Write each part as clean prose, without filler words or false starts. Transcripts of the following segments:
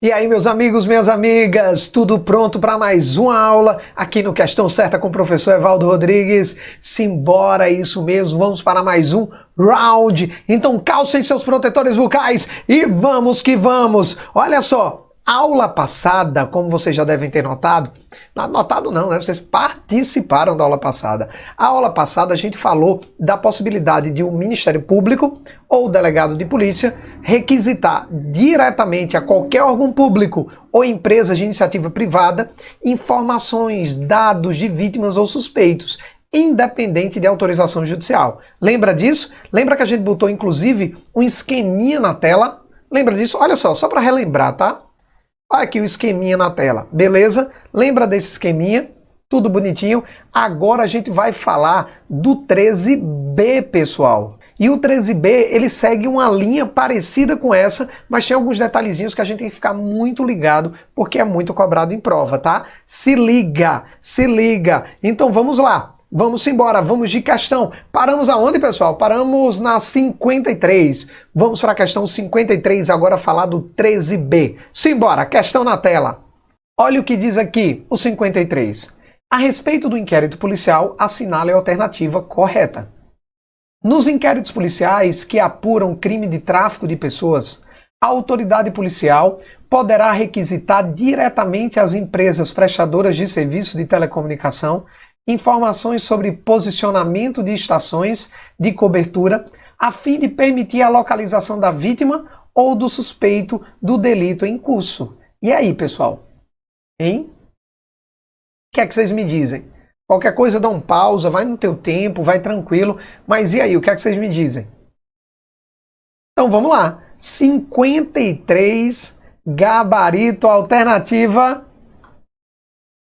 E aí, meus amigos, minhas amigas, tudo pronto para mais uma aula aqui no Questão Certa com o professor Evaldo Rodrigues? Simbora, isso mesmo, vamos para mais um round. Então calcem seus protetores bucais e vamos que vamos. Olha só, aula passada, como vocês já devem ter notado, não, né? Vocês participaram da aula passada. A aula passada a gente falou da possibilidade de um Ministério Público ou delegado de polícia requisitar diretamente a qualquer órgão público ou empresa de iniciativa privada informações, dados de vítimas ou suspeitos, independente de autorização judicial. Lembra disso? Lembra que a gente botou inclusive um esqueminha na tela? Lembra disso? Olha só para relembrar, tá? Olha aqui o esqueminha na tela, beleza? Lembra desse esqueminha? Tudo bonitinho. Agora a gente vai falar do 13B, pessoal. E o 13B, ele segue uma linha parecida com essa, mas tem alguns detalhezinhos que a gente tem que ficar muito ligado, porque é muito cobrado em prova, tá? Se liga, se liga. Então vamos lá. Vamos embora, vamos de questão. Paramos aonde, pessoal? Paramos na 53. Vamos para a questão 53, agora falar do 13B. Simbora, questão na tela. Olha o que diz aqui, o 53. A respeito do inquérito policial, assinale a alternativa correta. Nos inquéritos policiais que apuram crime de tráfico de pessoas, a autoridade policial poderá requisitar diretamente às empresas prestadoras de serviço de telecomunicação informações sobre posicionamento de estações de cobertura a fim de permitir a localização da vítima ou do suspeito do delito em curso. E aí, pessoal? Hein? O que é que vocês me dizem? Qualquer coisa dá um pausa, vai no teu tempo, vai tranquilo, mas e aí, o que é que vocês me dizem? Então vamos lá. 53, gabarito, alternativa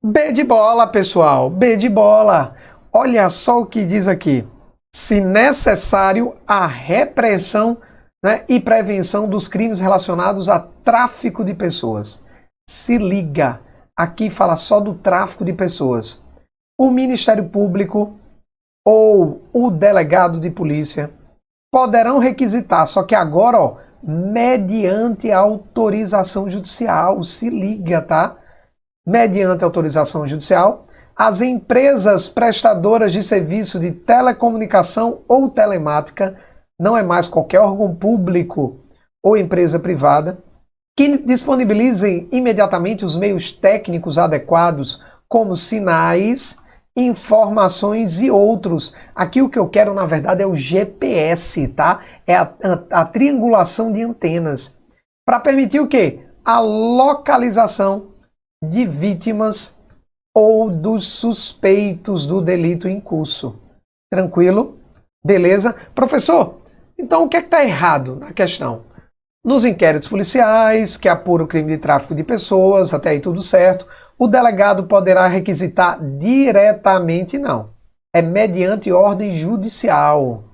B de bola, pessoal, B de bola. Olha só o que diz aqui. Se necessário, a repressão, né, e prevenção dos crimes relacionados a tráfico de pessoas. Se liga, aqui fala só do tráfico de pessoas. O Ministério Público ou o delegado de polícia poderão requisitar, só que agora, ó, mediante autorização judicial. Se liga, tá? Mediante autorização judicial, as empresas prestadoras de serviço de telecomunicação ou telemática, não é mais qualquer órgão público ou empresa privada, que disponibilizem imediatamente os meios técnicos adequados, como sinais, informações e outros. Aqui o que eu quero, na verdade, é o GPS, tá? É a triangulação de antenas. Para permitir o quê? A localização de vítimas ou dos suspeitos do delito em curso. Tranquilo? Beleza? Professor, então o que é que está errado na questão? Nos inquéritos policiais, que apuram o crime de tráfico de pessoas, até aí tudo certo, o delegado poderá requisitar diretamente, não. É mediante ordem judicial.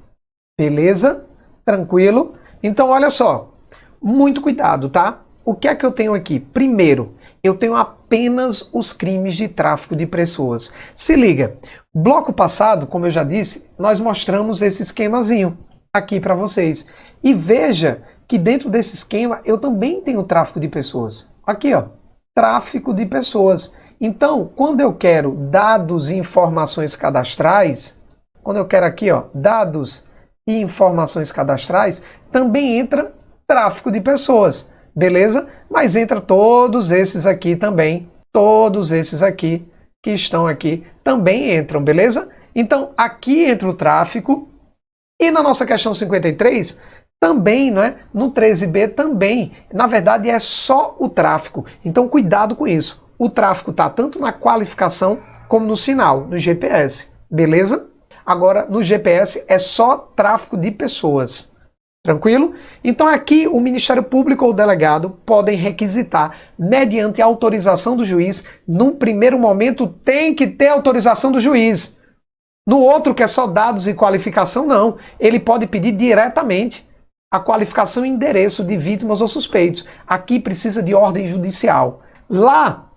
Beleza? Tranquilo? Então, olha só. Muito cuidado, tá? O que é que eu tenho aqui? Primeiro, eu tenho apenas os crimes de tráfico de pessoas. Se liga, bloco passado, como eu já disse, nós mostramos esse esquemazinho aqui para vocês. E veja que dentro desse esquema eu também tenho tráfico de pessoas. Aqui, ó, tráfico de pessoas. Então, quando eu quero dados e informações cadastrais, quando eu quero aqui, ó, dados e informações cadastrais, também entra tráfico de pessoas. Beleza? Mas entra todos esses aqui também. Todos esses aqui que estão aqui também entram, beleza? Então, aqui entra o tráfico. E na nossa questão 53, também, né? No 13B também. Na verdade, é só o tráfico. Então, cuidado com isso. O tráfico está tanto na qualificação como no sinal, no GPS. Beleza? Agora, no GPS é só tráfico de pessoas. Tranquilo? Então aqui o Ministério Público ou o delegado podem requisitar, mediante autorização do juiz. Num primeiro momento tem que ter autorização do juiz. No outro, que é só dados e qualificação, não. Ele pode pedir diretamente a qualificação e endereço de vítimas ou suspeitos. Aqui precisa de ordem judicial. Lá,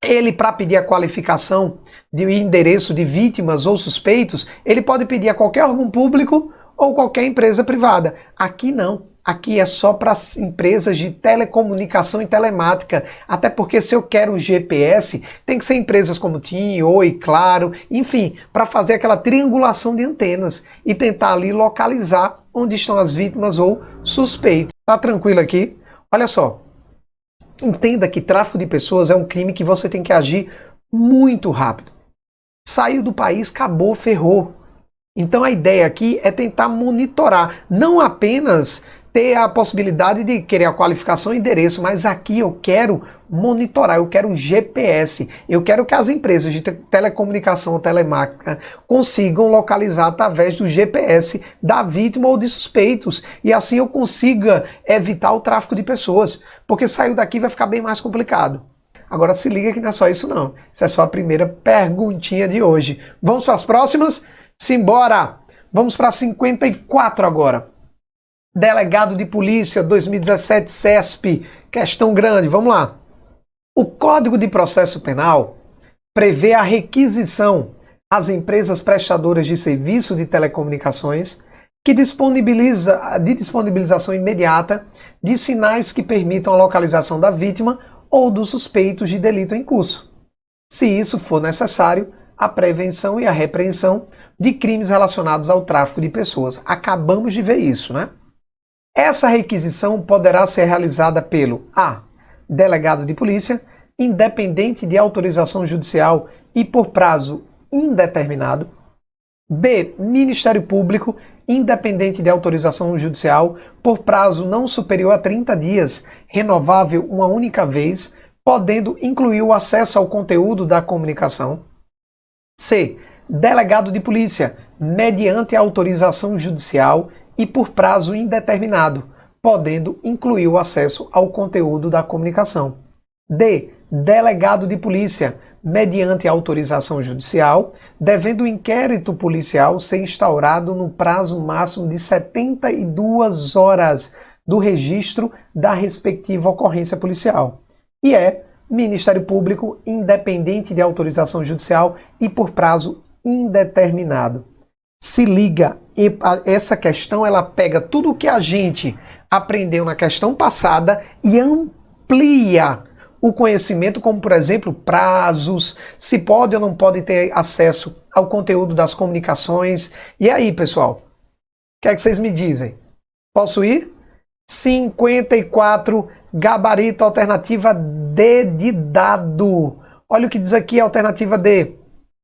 ele, para pedir a qualificação de endereço de vítimas ou suspeitos, ele pode pedir a qualquer órgão público ou qualquer empresa privada. Aqui não. aqui é só para as empresas de telecomunicação e telemática, até porque se eu quero GPS, tem que ser empresas como TIM, Oi, Claro, enfim, para fazer aquela triangulação de antenas e tentar ali localizar onde estão as vítimas ou suspeitos. Tá tranquilo aqui? Olha só, entenda que tráfico de pessoas é um crime que você tem que agir muito rápido. Saiu do país, acabou, ferrou. Então a ideia aqui é tentar monitorar, não apenas ter a possibilidade de querer a qualificação e endereço, mas aqui eu quero monitorar, eu quero GPS, eu quero que as empresas de telecomunicação ou telemática consigam localizar através do GPS da vítima ou de suspeitos, e assim eu consiga evitar o tráfico de pessoas, porque saiu daqui vai ficar bem mais complicado. Agora se liga que não é só isso não, isso é só a primeira perguntinha de hoje. Vamos para as próximas? Simbora! Vamos para 54 agora. Delegado de Polícia 2017 CESP, questão grande, vamos lá. O Código de Processo Penal prevê a requisição às empresas prestadoras de serviço de telecomunicações de disponibilização imediata de sinais que permitam a localização da vítima ou dos suspeitos de delito em curso. Se isso for necessário, a prevenção e a repreensão de crimes relacionados ao tráfico de pessoas. Acabamos de ver isso, né? Essa requisição poderá ser realizada pelo A. Delegado de polícia, independente de autorização judicial e por prazo indeterminado. B. Ministério Público, independente de autorização judicial, por prazo não superior a 30 dias, renovável uma única vez, podendo incluir o acesso ao conteúdo da comunicação. C. Delegado de polícia, mediante autorização judicial e por prazo indeterminado, podendo incluir o acesso ao conteúdo da comunicação. D. Delegado de polícia, mediante autorização judicial, devendo o inquérito policial ser instaurado no prazo máximo de 72 horas do registro da respectiva ocorrência policial. E Ministério Público, independente de autorização judicial e por prazo indeterminado. Se liga, essa questão ela pega tudo o que a gente aprendeu na questão passada e amplia o conhecimento, como por exemplo prazos, se pode ou não pode ter acesso ao conteúdo das comunicações. E aí, pessoal, o que é que vocês me dizem? Posso ir? 54, gabarito, alternativa D de dado. Olha o que diz aqui a alternativa D.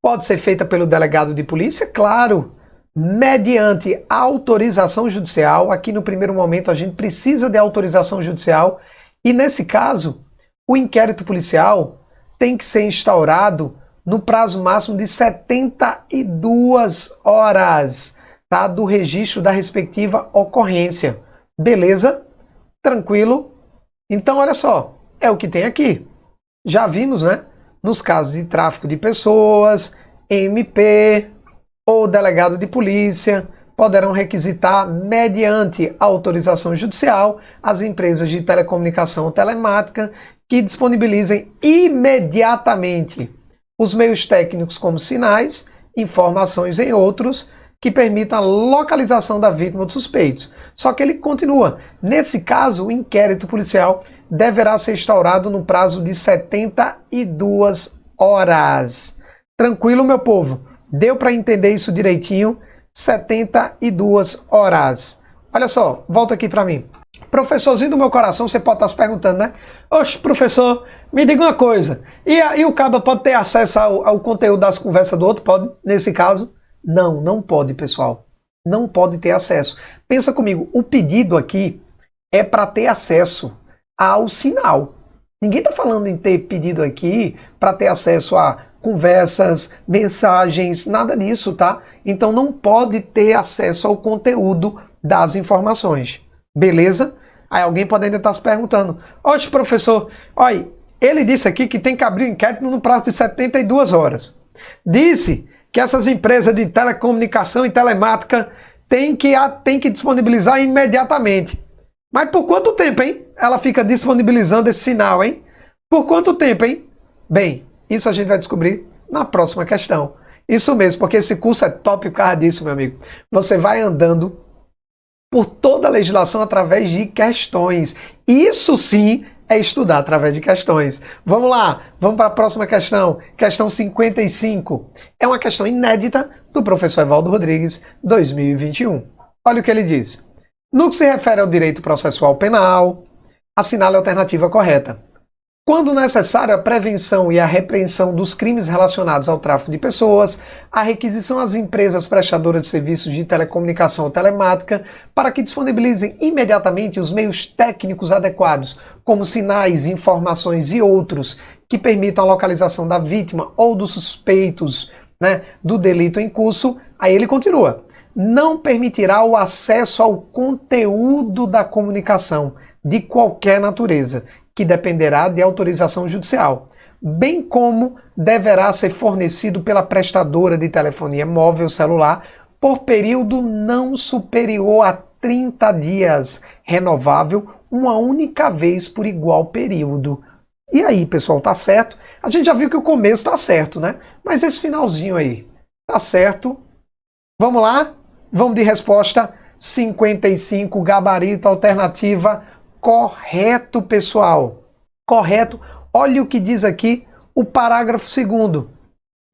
Pode ser feita pelo delegado de polícia? Claro. Mediante autorização judicial. Aqui no primeiro momento a gente precisa de autorização judicial. E nesse caso, o inquérito policial tem que ser instaurado no prazo máximo de 72 horas, tá? Do registro da respectiva ocorrência. Beleza? Tranquilo? Então, olha só, é o que tem aqui. Já vimos, né? Nos casos de tráfico de pessoas, MP ou delegado de polícia poderão requisitar, mediante autorização judicial, as empresas de telecomunicação ou telemática que disponibilizem imediatamente os meios técnicos como sinais, informações e outros que permitam a localização da vítima ou dos suspeitos. Só que ele continua. Nesse caso, o inquérito policial deverá ser instaurado no prazo de 72 horas. Tranquilo, meu povo? Deu para entender isso direitinho? 72 horas. Olha só, volta aqui para mim. Professorzinho do meu coração, você pode estar se perguntando, né? Oxe, professor, me diga uma coisa. E o cabo pode ter acesso ao conteúdo das conversas do outro? Pode, nesse caso? Não, não pode, pessoal. Não pode ter acesso. Pensa comigo, o pedido aqui é para ter acesso ao sinal. Ninguém está falando em ter pedido aqui para ter acesso a conversas, mensagens, nada disso, tá? Então não pode ter acesso ao conteúdo das informações. Beleza? Aí alguém pode ainda estar se perguntando: oxe, professor, olha, ele disse aqui que tem que abrir o inquérito no prazo de 72 horas. Disse que essas empresas de telecomunicação e telemática têm que disponibilizar imediatamente. Mas por quanto tempo, hein? Ela fica disponibilizando esse sinal, hein? Por quanto tempo, hein? Bem, isso a gente vai descobrir na próxima questão. Isso mesmo, porque esse curso é top por causa disso, meu amigo. Você vai andando por toda a legislação através de questões. Isso sim é estudar através de questões. Vamos lá, vamos para a próxima questão. Questão 55. É uma questão inédita do professor Evaldo Rodrigues, 2021. Olha o que ele diz. No que se refere ao direito processual penal, assinale a alternativa correta. Quando necessário a prevenção e a repreensão dos crimes relacionados ao tráfico de pessoas, a requisição às empresas prestadoras de serviços de telecomunicação ou telemática para que disponibilizem imediatamente os meios técnicos adequados, como sinais, informações e outros, que permitam a localização da vítima ou dos suspeitos, do delito em curso. Aí ele continua. Não permitirá o acesso ao conteúdo da comunicação de qualquer natureza, que dependerá de autorização judicial, bem como deverá ser fornecido pela prestadora de telefonia móvel celular por período não superior a 30 dias, renovável uma única vez por igual período. E aí, pessoal, tá certo? A gente já viu que o começo tá certo, né? Mas esse finalzinho aí, tá certo? Vamos lá? Vamos de resposta 55, gabarito, alternativa correto, pessoal. Correto. Olha o que diz aqui o parágrafo 2º.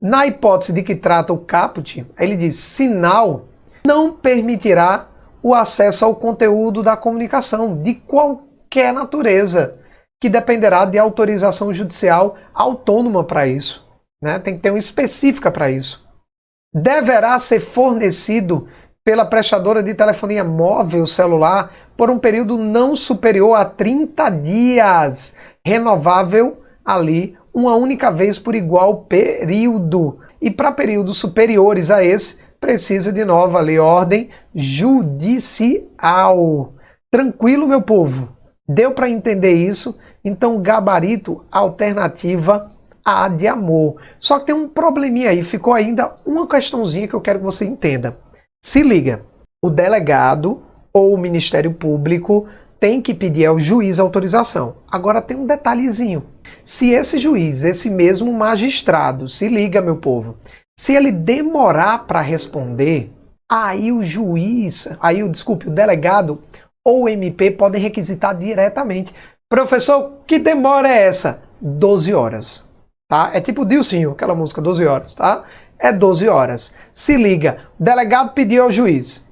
Na hipótese de que trata o caput, ele diz: sinal não permitirá o acesso ao conteúdo da comunicação de qualquer natureza, que dependerá de autorização judicial autônoma para isso. Tem que ter uma específica para isso. Deverá ser fornecido pela prestadora de telefonia móvel celular por um período não superior a 30 dias, renovável ali uma única vez por igual período. E para períodos superiores a esse, precisa de novo ali ordem judicial. Tranquilo, meu povo? Deu para entender isso? Então, gabarito, alternativa A de amor. Só que tem um probleminha aí, ficou ainda uma questãozinha que eu quero que você entenda. Se liga, o delegado ou o Ministério Público tem que pedir ao juiz autorização. Agora tem um detalhezinho. Se esse juiz, esse mesmo magistrado, se liga, meu povo, se ele demorar para responder, aí o delegado ou o MP podem requisitar diretamente. Professor, que demora é essa? 12 horas. Tá? É tipo Dilcinho, aquela música 12 horas, tá? É 12 horas. Se liga, o delegado pediu ao juiz,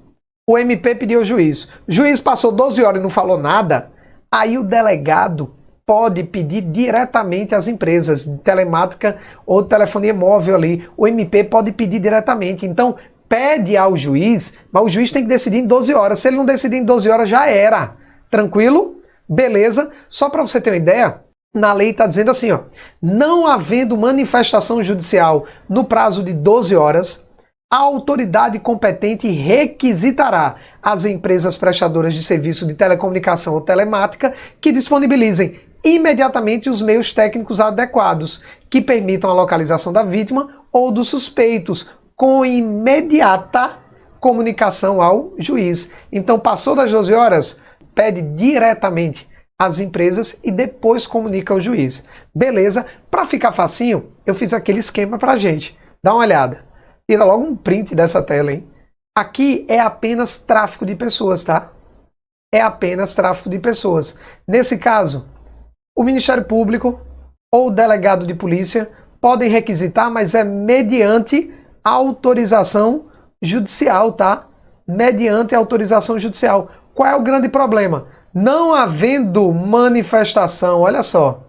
o MP pediu ao juiz, o juiz passou 12 horas e não falou nada, aí o delegado pode pedir diretamente às empresas de telemática ou telefonia móvel ali, o MP pode pedir diretamente, então pede ao juiz, mas o juiz tem que decidir em 12 horas, se ele não decidir em 12 horas já era, tranquilo? Beleza? Só para você ter uma ideia, na lei está dizendo assim, ó, não havendo manifestação judicial no prazo de 12 horas, a autoridade competente requisitará às empresas prestadoras de serviço de telecomunicação ou telemática que disponibilizem imediatamente os meios técnicos adequados que permitam a localização da vítima ou dos suspeitos, com imediata comunicação ao juiz. Então, passou das 12 horas, pede diretamente às empresas e depois comunica ao juiz. Beleza? Para ficar facinho, eu fiz aquele esquema pra gente. Dá uma olhada. Tira logo um print dessa tela, hein? Aqui é apenas tráfico de pessoas, tá? É apenas tráfico de pessoas. Nesse caso, o Ministério Público ou o delegado de polícia podem requisitar, mas é mediante autorização judicial, tá? Mediante autorização judicial. Qual é o grande problema? Não havendo manifestação, olha só,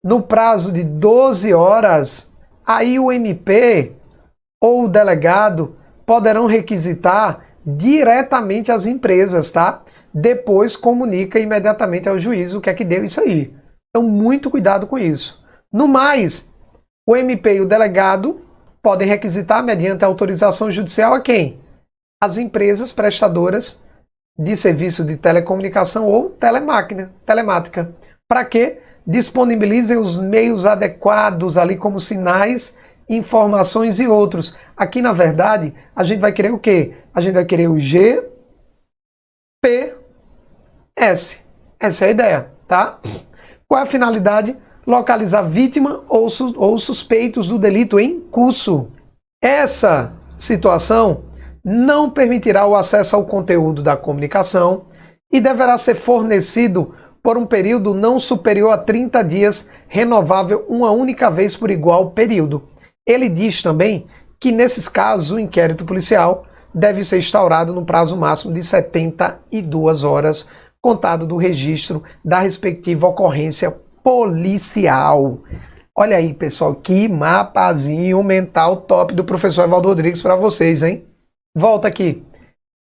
no prazo de 12 horas, aí o MP ou o delegado poderão requisitar diretamente às empresas, tá? Depois comunica imediatamente ao juiz o que é que deu isso aí. Então, muito cuidado com isso. No mais, o MP e o delegado podem requisitar mediante autorização judicial a quem? As empresas prestadoras de serviço de telecomunicação ou telemática. Para que disponibilizem os meios adequados ali como sinais, informações e outros. Aqui, na verdade, a gente vai querer o quê? A gente vai querer o GPS. Essa é a ideia, tá? Qual é a finalidade? Localizar vítima ou suspeitos do delito em curso. Essa situação não permitirá o acesso ao conteúdo da comunicação e deverá ser fornecido por um período não superior a 30 dias, renovável uma única vez por igual período. Ele diz também que, nesses casos, o inquérito policial deve ser instaurado no prazo máximo de 72 horas, contado do registro da respectiva ocorrência policial. Olha aí, pessoal, que mapazinho mental top do professor Evaldo Rodrigues para vocês, hein? Volta aqui.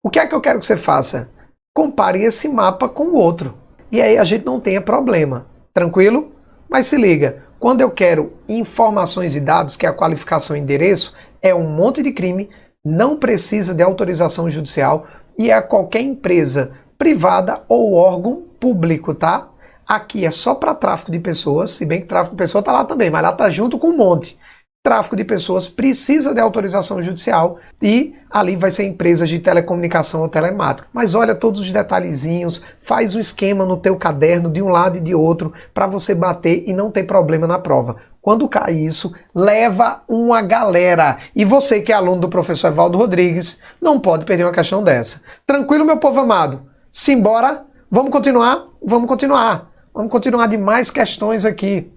O que é que eu quero que você faça? Compare esse mapa com o outro. E aí a gente não tenha problema. Tranquilo? Mas se liga, quando eu quero informações e dados, que é a qualificação e endereço, é um monte de crime, não precisa de autorização judicial e é qualquer empresa privada ou órgão público, tá? Aqui é só para tráfico de pessoas, se bem que tráfico de pessoas tá lá também, mas lá tá junto com um monte. Tráfico de pessoas precisa de autorização judicial e ali vai ser empresas de telecomunicação ou telemática. Mas olha todos os detalhezinhos, faz um esquema no teu caderno de um lado e de outro para você bater e não ter problema na prova. Quando cai isso, leva uma galera. E você que é aluno do professor Evaldo Rodrigues, não pode perder uma questão dessa. Tranquilo, meu povo amado? Simbora? Vamos continuar? Vamos continuar. Vamos continuar de mais questões aqui.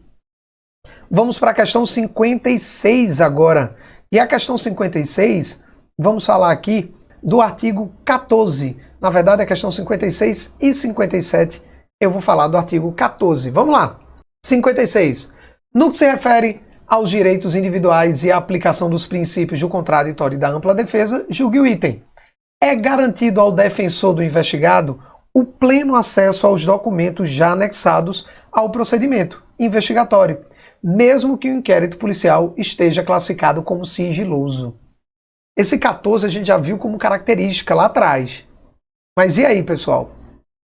Vamos para a questão 56 agora. E a questão 56, vamos falar aqui do artigo 14. Na verdade, a questão 56 e 57, eu vou falar do artigo 14. Vamos lá. 56. No que se refere aos direitos individuais e à aplicação dos princípios do contraditório e da ampla defesa, julgue o item. É garantido ao defensor do investigado o pleno acesso aos documentos já anexados ao procedimento investigatório, mesmo que o inquérito policial esteja classificado como sigiloso. Esse 14 a gente já viu como característica lá atrás. Mas e aí, pessoal?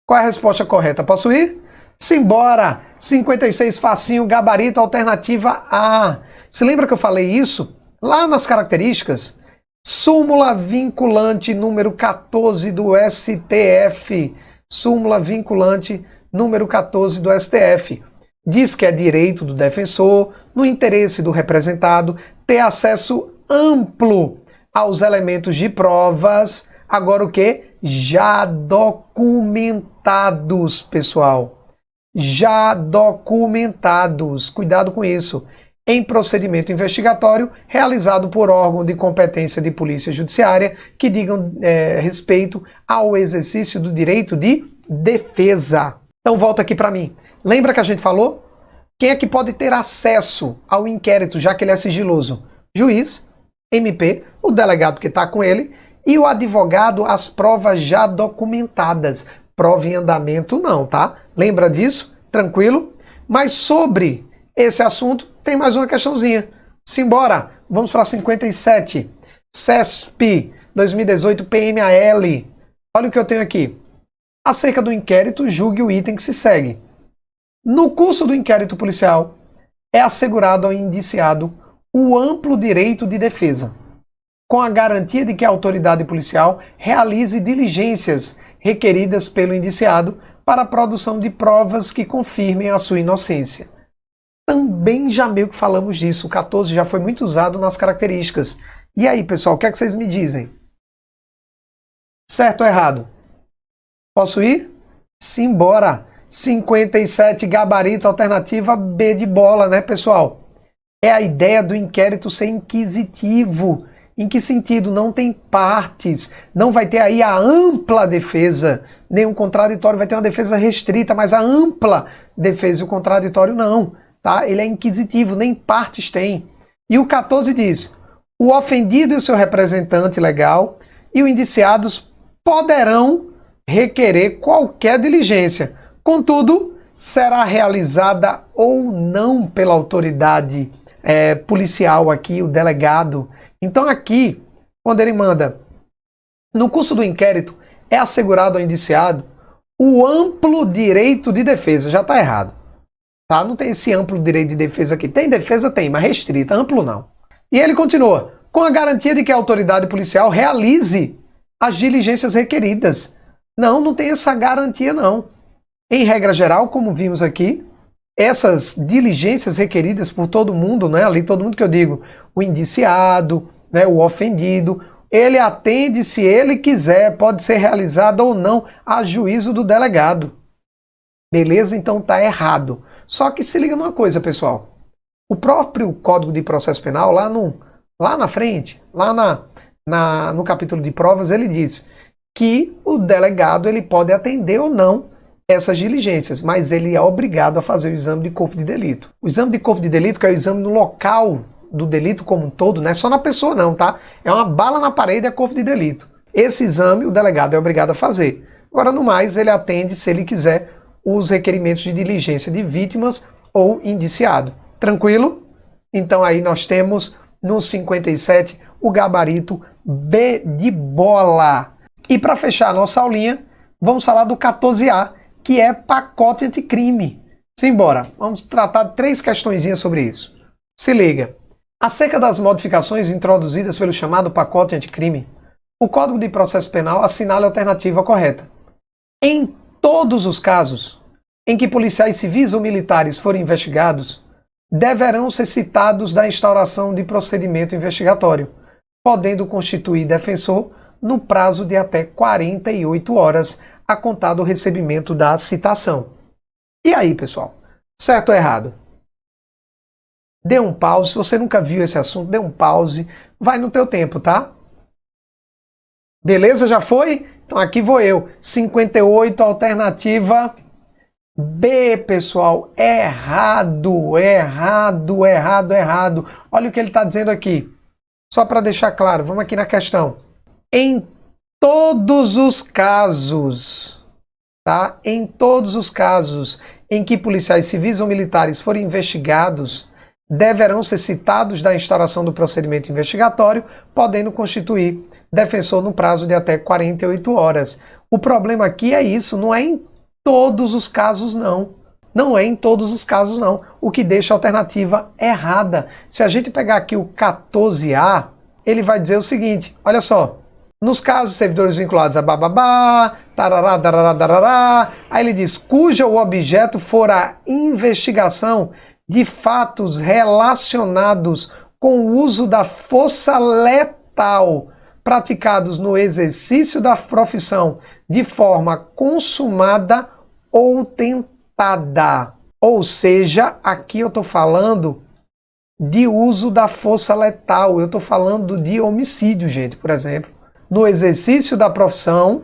Qual é a resposta correta? Posso ir? Simbora! 56 facinho, gabarito, alternativa A. Se lembra que eu falei isso? Lá nas características, súmula vinculante número 14 do STF. Súmula vinculante número 14 do STF. Diz que é direito do defensor, no interesse do representado, ter acesso amplo aos elementos de provas, agora o quê? Já documentados, pessoal. Já documentados. Cuidado com isso. Em procedimento investigatório realizado por órgão de competência de polícia judiciária que digam respeito ao exercício do direito de defesa. Então volta aqui para mim. Lembra que a gente falou? Quem é que pode ter acesso ao inquérito, já que ele é sigiloso? Juiz, MP, o delegado que está com ele e o advogado, as provas já documentadas. Prova em andamento não, tá? Lembra disso? Tranquilo? Mas sobre esse assunto, tem mais uma questãozinha. Simbora! Vamos para 57. CESP 2018 PMAL. Olha o que eu tenho aqui. Acerca do inquérito, julgue o item que se segue. No curso do inquérito policial, é assegurado ao indiciado o amplo direito de defesa, com a garantia de que a autoridade policial realize diligências requeridas pelo indiciado para a produção de provas que confirmem a sua inocência. Também já meio que falamos disso, o 14 já foi muito usado nas características. E aí, pessoal, o que é que vocês me dizem? Certo ou errado? Posso ir? Simbora! 57, gabarito, alternativa B de bola, né, pessoal? É a ideia do inquérito ser inquisitivo. Em que sentido? Não tem partes, não vai ter aí a ampla defesa, nem um contraditório, vai ter uma defesa restrita, mas a ampla defesa e o contraditório não, tá? Ele é inquisitivo, nem partes tem. E o 14 diz, o ofendido e o seu representante legal e os indiciados poderão requerer qualquer diligência, contudo, será realizada ou não pela autoridade policial aqui, o delegado. Então aqui, quando ele manda, no curso do inquérito, é assegurado ao indiciado o amplo direito de defesa. Já está errado. Tá? Não tem esse amplo direito de defesa aqui. Tem defesa? Tem, mas restrita. Amplo não. E ele continua, com a garantia de que a autoridade policial realize as diligências requeridas. Não, não tem essa garantia não. Em regra geral, como vimos aqui, essas diligências requeridas por todo mundo, né? Ali todo mundo que eu digo, o indiciado, né? O ofendido, ele atende se ele quiser, pode ser realizado ou não a juízo do delegado. Beleza? Então tá errado. Só que se liga numa coisa, pessoal. O próprio Código de Processo Penal, lá na frente, no capítulo de provas, ele diz que o delegado ele pode atender ou não essas diligências, mas ele é obrigado a fazer o exame de corpo de delito. O exame de corpo de delito, que é o exame no local do delito como um todo, não é só na pessoa não, tá? É uma bala na parede, é corpo de delito. Esse exame o delegado é obrigado a fazer. Agora, no mais, ele atende, se ele quiser, os requerimentos de diligência de vítimas ou indiciado. Tranquilo? Então aí nós temos no 57 o gabarito B de bola. E para fechar a nossa aulinha, vamos falar do 14A, que é pacote anticrime. Simbora, vamos tratar de 3 questõezinhas sobre isso. Se liga. Acerca das modificações introduzidas pelo chamado pacote anticrime, o Código de Processo Penal assinala a alternativa correta. Em todos os casos em que policiais civis ou militares forem investigados, deverão ser citados da instauração de procedimento investigatório, podendo constituir defensor no prazo de até 48 horas a contar do recebimento da citação. E aí, pessoal? Certo ou errado? Dê um pause, se você nunca viu esse assunto, dê um pause, vai no teu tempo, tá? Beleza? Já foi? Então aqui vou eu. 58, alternativa B, pessoal. Errado, errado, errado, errado. Olha o que ele está dizendo aqui. Só para deixar claro, vamos aqui na questão. Em todos os casos, tá? Em todos os casos em que policiais civis ou militares forem investigados, deverão ser citados da instauração do procedimento investigatório, podendo constituir defensor no prazo de até 48 horas. O problema aqui é isso, não é em todos os casos não. Não é em todos os casos não, o que deixa a alternativa errada. Se a gente pegar aqui o 14A, ele vai dizer o seguinte, olha só, nos casos de servidores vinculados a bababá, tarará, darará, darará, aí ele diz, cuja o objeto for a investigação de fatos relacionados com o uso da força letal praticados no exercício da profissão de forma consumada ou tentada. Ou seja, aqui eu estou falando de uso da força letal, eu estou falando de homicídio, gente, por exemplo, no exercício da profissão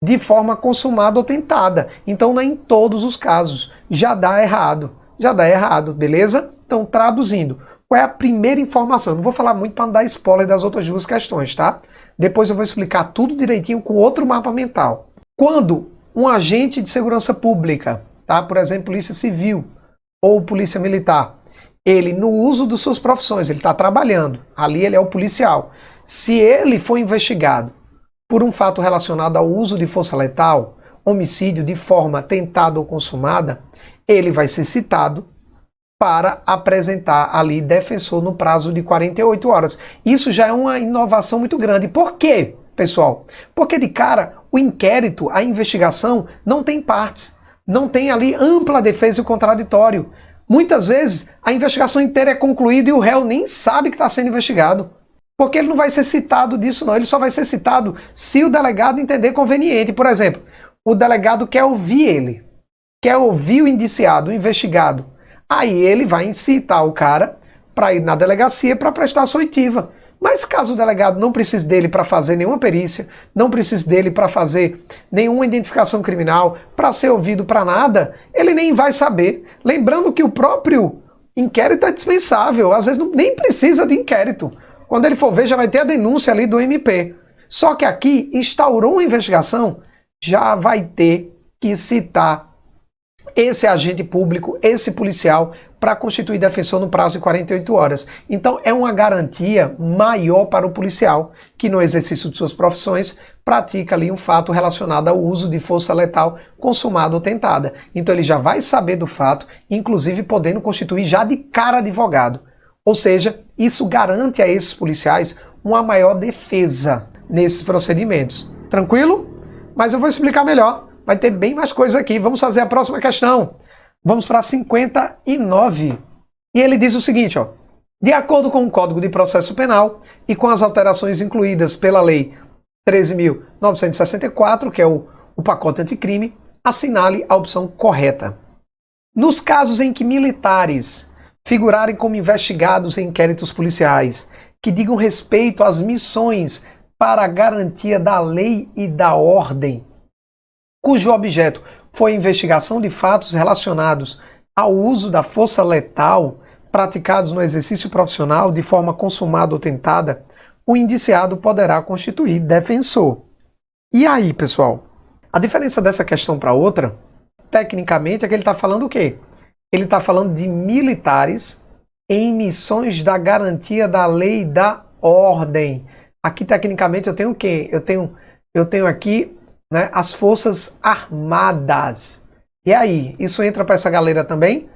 de forma consumada ou tentada. Então não é em todos os casos, já dá errado. Já dá errado, beleza? Então, traduzindo, qual é a primeira informação? Não vou falar muito para não dar spoiler das outras 2 questões, tá? Depois eu vou explicar tudo direitinho com outro mapa mental. Quando um agente de segurança pública, tá? Por exemplo, polícia civil ou polícia militar, ele, no uso de suas profissões, ele está trabalhando, ali ele é o policial. Se ele for investigado por um fato relacionado ao uso de força letal, homicídio de forma tentada ou consumada, ele vai ser citado para apresentar ali defensor no prazo de 48 horas. Isso já é uma inovação muito grande. Por quê, pessoal? Porque de cara, o inquérito, a investigação, não tem partes. Não tem ali ampla defesa e o contraditório. Muitas vezes, a investigação inteira é concluída e o réu nem sabe que está sendo investigado. Porque ele não vai ser citado disso, não. Ele só vai ser citado se o delegado entender conveniente. Por exemplo, o delegado quer ouvir ele. Quer ouvir o indiciado, o investigado. Aí ele vai incitar o cara para ir na delegacia para prestar sua oitiva. Mas caso o delegado não precise dele para fazer nenhuma perícia, não precise dele para fazer nenhuma identificação criminal, para ser ouvido para nada, ele nem vai saber. Lembrando que o próprio inquérito é dispensável, às vezes nem precisa de inquérito. Quando ele for ver, já vai ter a denúncia ali do MP. Só que aqui, instaurou uma investigação, já vai ter que citar esse agente público, esse policial, para constituir defensor no prazo de 48 horas. Então é uma garantia maior para o policial, que no exercício de suas profissões pratica ali um fato relacionado ao uso de força letal consumada ou tentada. Então ele já vai saber do fato, inclusive podendo constituir já de cara advogado. Ou seja, isso garante a esses policiais uma maior defesa nesses procedimentos. Tranquilo? Mas eu vou explicar melhor. Vai ter bem mais coisas aqui. Vamos fazer a próxima questão. Vamos para 59. E ele diz o seguinte, ó. De acordo com o Código de Processo Penal e com as alterações incluídas pela Lei 13.964, que é o pacote anticrime, assinale a opção correta. Nos casos em que militares figurarem como investigados em inquéritos policiais que digam respeito às missões para a garantia da lei e da ordem, cujo objeto foi a investigação de fatos relacionados ao uso da força letal praticados no exercício profissional de forma consumada ou tentada, o indiciado poderá constituir defensor. E aí, pessoal? A diferença dessa questão para outra, tecnicamente, é que ele está falando o quê? Ele está falando de militares em missões da garantia da lei e da ordem. Aqui, tecnicamente, eu tenho o quê? Eu tenho aqui, né, as Forças Armadas. E aí, isso entra para essa galera também?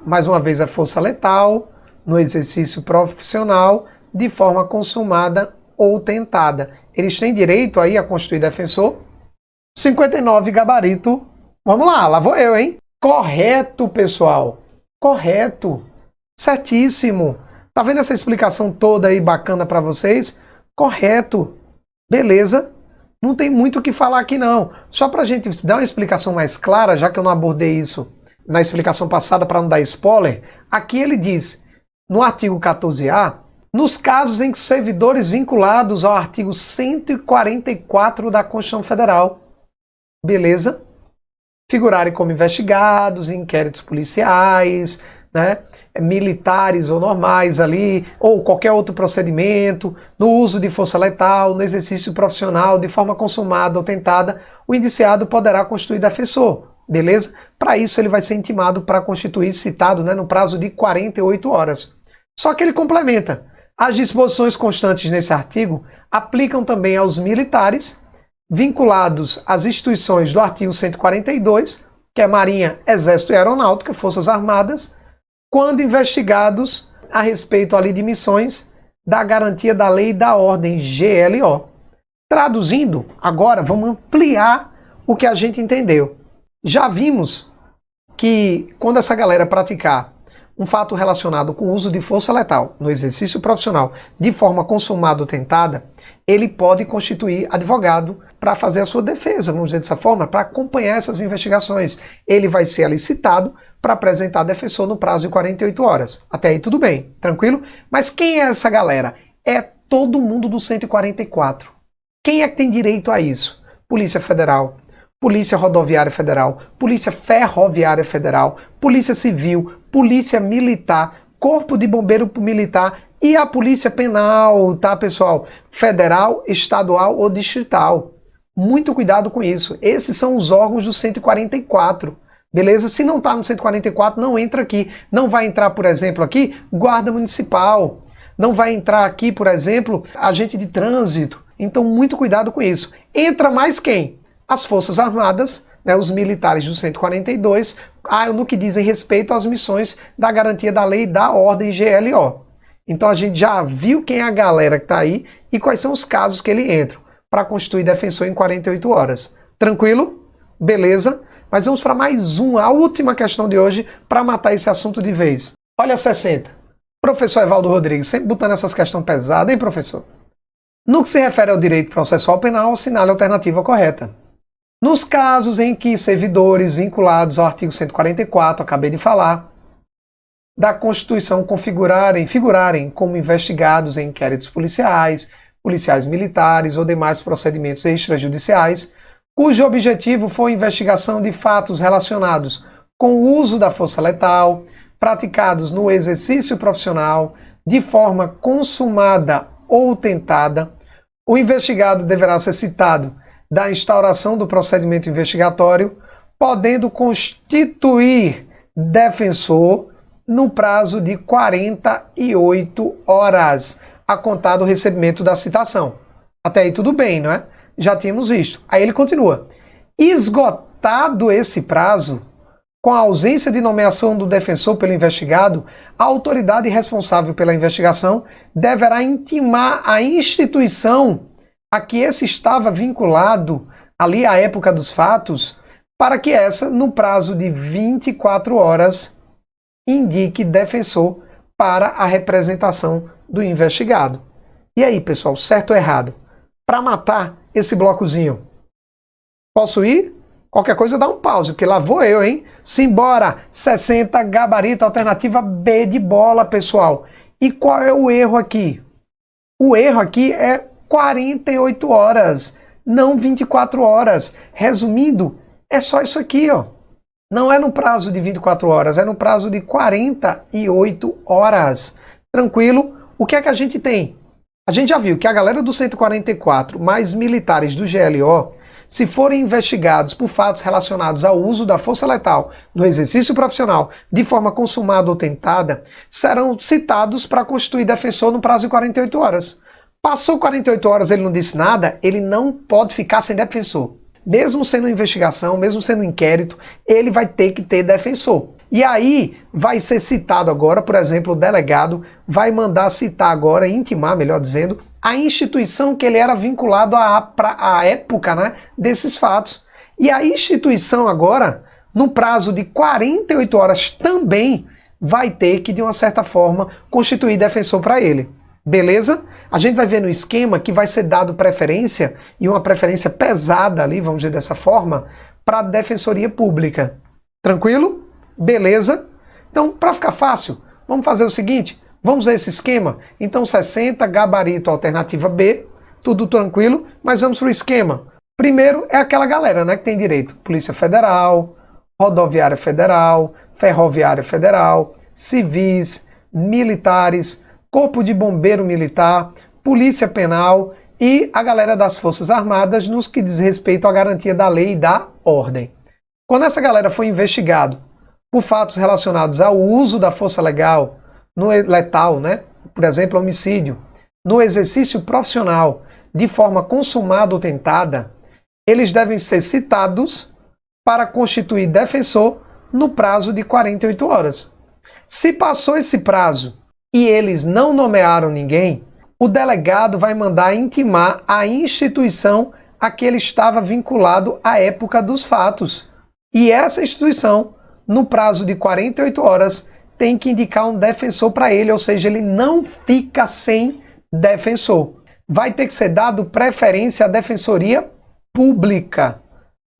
Mais uma vez, a força letal, no exercício profissional, de forma consumada ou tentada. Eles têm direito aí a constituir defensor? 59, gabarito. Vamos lá vou eu, hein? Correto, pessoal. Correto. Certíssimo. Tá vendo essa explicação toda aí bacana para vocês? Correto. Beleza? Não tem muito o que falar aqui, não. Só para a gente dar uma explicação mais clara, já que eu não abordei isso na explicação passada para não dar spoiler, aqui ele diz, no artigo 14A, nos casos em que servidores vinculados ao artigo 144 da Constituição Federal, beleza? Figurarem como investigados em inquéritos policiais, né, militares ou normais ali, ou qualquer outro procedimento, no uso de força letal, no exercício profissional, de forma consumada ou tentada, o indiciado poderá constituir defensor. Beleza? Para isso ele vai ser intimado para constituir citado, né, no prazo de 48 horas. Só que ele complementa. As disposições constantes nesse artigo aplicam também aos militares vinculados às instituições do artigo 142, que é Marinha, Exército e Aeronáutica, Forças Armadas, quando investigados a respeito ali de missões da garantia da lei e da ordem, GLO. Traduzindo, agora vamos ampliar o que a gente entendeu. Já vimos que quando essa galera praticar um fato relacionado com o uso de força letal no exercício profissional de forma consumada ou tentada, ele pode constituir advogado para fazer a sua defesa, vamos dizer dessa forma, para acompanhar essas investigações. Ele vai ser alicitado para apresentar defensor no prazo de 48 horas. Até aí tudo bem, tranquilo? Mas quem é essa galera? É todo mundo do 144. Quem é que tem direito a isso? Polícia Federal, Polícia Rodoviária Federal, Polícia Ferroviária Federal, Polícia Civil, Polícia Militar, Corpo de Bombeiro Militar e a Polícia Penal, tá, pessoal? Federal, estadual ou distrital. Muito cuidado com isso. Esses são os órgãos do 144. Beleza? Se não está no 144, não entra aqui. Não vai entrar, por exemplo, aqui, Guarda Municipal. Não vai entrar aqui, por exemplo, agente de trânsito. Então, muito cuidado com isso. Entra mais quem? As Forças Armadas, né, os militares do 142, no que dizem respeito às missões da garantia da lei e da ordem GLO. Então a gente já viu quem é a galera que está aí e quais são os casos que ele entra para constituir defensor em 48 horas. Tranquilo? Beleza? Mas vamos para mais a última questão de hoje para matar esse assunto de vez. Olha 60. Professor Evaldo Rodrigues, sempre botando essas questões pesadas, hein, professor? No que se refere ao direito processual penal, assinale a alternativa correta. Nos casos em que servidores vinculados ao artigo 144, acabei de falar, da Constituição figurarem como investigados em inquéritos policiais, policiais militares ou demais procedimentos extrajudiciais, cujo objetivo foi a investigação de fatos relacionados com o uso da força letal, praticados no exercício profissional, de forma consumada ou tentada, o investigado deverá ser citado da instauração do procedimento investigatório, podendo constituir defensor no prazo de 48 horas, a contar do recebimento da citação. Até aí tudo bem, não é? Já tínhamos visto. Aí ele continua. Esgotado esse prazo, com a ausência de nomeação do defensor pelo investigado, a autoridade responsável pela investigação deverá intimar a instituição a que esse estava vinculado ali à época dos fatos, para que essa, no prazo de 24 horas, indique defensor para a representação do investigado. E aí, pessoal, certo ou errado? Para matar esse blocozinho, posso ir? Qualquer coisa dá um pause, porque lá vou eu, hein? Simbora! 60, gabarito, alternativa B de bola, pessoal. E qual é o erro aqui? O erro aqui é 48 horas, não 24 horas. Resumindo, é só isso aqui, ó. Não é no prazo de 24 horas, é no prazo de 48 horas. Tranquilo? O que é que a gente tem? A gente já viu que a galera do 144, mais militares do GLO, se forem investigados por fatos relacionados ao uso da força letal no exercício profissional de forma consumada ou tentada, serão citados para constituir defensor no prazo de 48 horas. Passou 48 horas, ele não disse nada, ele não pode ficar sem defensor. Mesmo sendo investigação, mesmo sendo inquérito, ele vai ter que ter defensor. E aí vai ser citado agora, por exemplo, o delegado vai mandar citar agora, intimar, melhor dizendo, a instituição que ele era vinculado à época, né, desses fatos. E a instituição agora, no prazo de 48 horas também, vai ter que, de uma certa forma, constituir defensor para ele. Beleza? A gente vai ver no esquema que vai ser dado preferência, e uma preferência pesada ali, vamos dizer dessa forma, para a Defensoria Pública. Tranquilo? Beleza? Então, para ficar fácil, vamos fazer o seguinte, vamos ver esse esquema? Então, 60, gabarito, alternativa B, tudo tranquilo, mas vamos para o esquema. Primeiro é aquela galera, né, que tem direito: Polícia Federal, Rodoviária Federal, Ferroviária Federal, civis, militares, Corpo de Bombeiro Militar, Polícia Penal e a galera das Forças Armadas nos que diz respeito à garantia da lei e da ordem. Quando essa galera foi investigado por fatos relacionados ao uso da força legal, letal, né? Por exemplo, homicídio, no exercício profissional, de forma consumada ou tentada, eles devem ser citados para constituir defensor no prazo de 48 horas. Se passou esse prazo e eles não nomearam ninguém, o delegado vai mandar intimar a instituição a que ele estava vinculado à época dos fatos. E essa instituição, no prazo de 48 horas, tem que indicar um defensor para ele, ou seja, ele não fica sem defensor. Vai ter que ser dado preferência à Defensoria Pública,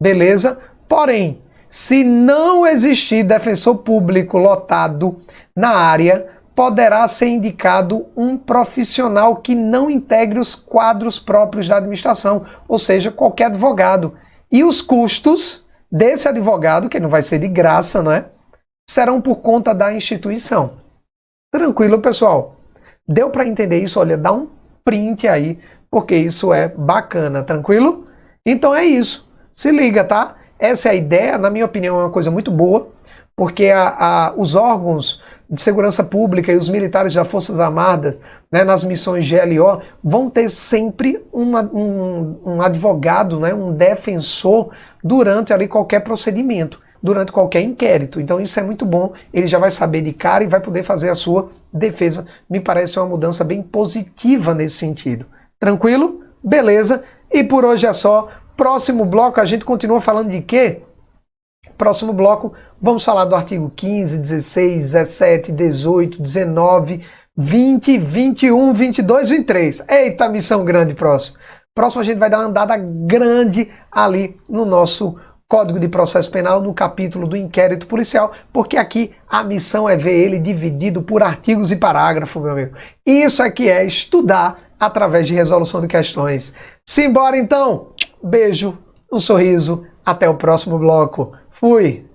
beleza? Porém, se não existir defensor público lotado na área, poderá ser indicado um profissional que não integre os quadros próprios da administração, ou seja, qualquer advogado. E os custos desse advogado, que não vai ser de graça, não é? Serão por conta da instituição. Tranquilo, pessoal? Deu para entender isso? Olha, dá um print aí, porque isso é bacana, tranquilo? Então é isso. Se liga, tá? Essa é a ideia, na minha opinião, é uma coisa muito boa, porque os órgãos de segurança pública e os militares das Forças Armadas, né, nas missões GLO, vão ter sempre um advogado, né, um defensor durante ali qualquer procedimento, durante qualquer inquérito. Então isso é muito bom, ele já vai saber de cara e vai poder fazer a sua defesa. Me parece uma mudança bem positiva nesse sentido. Tranquilo? Beleza? E por hoje é só. Próximo bloco a gente continua falando de quê? Próximo bloco, vamos falar do artigo 15, 16, 17, 18, 19, 20, 21, 22, 23. Eita, missão grande próximo. Próximo a gente vai dar uma andada grande ali no nosso Código de Processo Penal, no capítulo do inquérito policial, porque aqui a missão é ver ele dividido por artigos e parágrafos, meu amigo. Isso aqui é estudar através de resolução de questões. Simbora então! Beijo, um sorriso, até o próximo bloco. Fui!